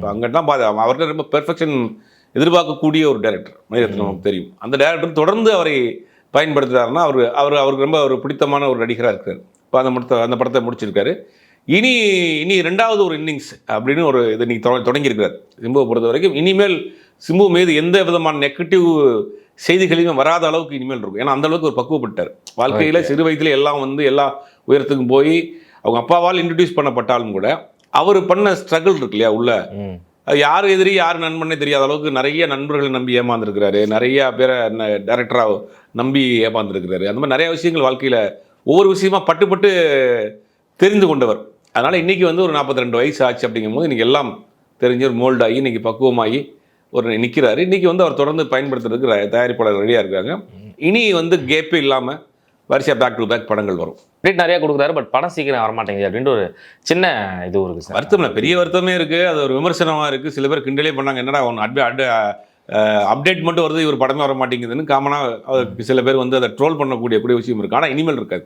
இப்போ அங்கிட்டலாம் அவர்கிட்ட ரொம்ப பெர்ஃபெக்ஷன் எதிர்பார்க்கக்கூடிய ஒரு டைரக்டர் மணிரத்னம் நமக்கு தெரியும். அந்த டைரக்டர் தொடர்ந்து அவரை பயன்படுத்துகிறாருன்னா அவருக்கு ரொம்ப ஒரு பிடித்தமான ஒரு நடிகராக இருக்கார். இப்போ அந்த படத்தை முடிச்சிருக்காரு. இனி ரெண்டாவது ஒரு இன்னிங்ஸ் அப்படின்னு ஒரு இதை நீங்கள் தொடங்கியிருக்கிறார் சிம்புவை பொறுத்த வரைக்கும். இனிமேல் சிம்பு மீது எந்த விதமான நெகட்டிவ் செய்திகளையும் வராத அளவுக்கு இனிமேல் இருக்கும். ஏன்னா அந்த அளவுக்கு ஒரு பக்குவப்பட்டார் வாழ்க்கையில். சிறு வயதில் எல்லாம் எல்லா உயரத்துக்கும் போய் அவங்க அப்பாவால் இன்ட்ரடியூஸ் பண்ணப்பட்டாலும் கூட அவர் பண்ண ஸ்ட்ரகிள் இருக்கு இல்லையா உள்ள, அது யார் எதிரி யார் நண்பனே தெரியாத அளவுக்கு நிறைய நண்பர்களை நம்பி ஏமாந்துருக்கிறாரு, நிறைய பேரை டைரக்டராக நம்பி ஏமாந்துருக்கிறாரு. அந்த மாதிரி நிறைய விஷயங்கள் வாழ்க்கையில் ஒவ்வொரு விஷயமா பட்டு தெரிந்து கொண்டவர். அதனால் இன்றைக்கி ஒரு 42 வயசு ஆச்சு அப்படிங்கும்போது இன்றைக்கி எல்லாம் தெரிஞ்சு ஒரு மோல்டாகி இன்றைக்கி பக்குவமாகி ஒரு நிற்கிறாரு. இன்றைக்கி அவர் தொடர்ந்து பயன்படுத்துறதுக்கு தயாரிப்பாளர் ரெடியாக இருக்காங்க. இனி கேப்பே இல்லாமல் வரிசையாக பேக் டு பேக் படங்கள் வரும். அப்டேட் நிறையா கொடுக்குறாரு, பட் படம் சீக்கிரம் வரமாட்டேங்குது அப்படின்ட்டு ஒரு சின்ன இது இருக்குது சார். வருத்தம் இல்லை, பெரிய வருத்தமே இருக்குது. அது ஒரு விமர்சனமாக இருக்குது. சில பேர் கிண்டலே பண்ணாங்க, என்னடா அப்டேட் மட்டும் வருது, இவர் படமே வர மாட்டேங்குதுன்னு காமனாக சில பேர் அதை ட்ரோல் பண்ணக்கூடிய விஷயம் இருக்குது. ஆனால் இனிமேல் இருக்காது.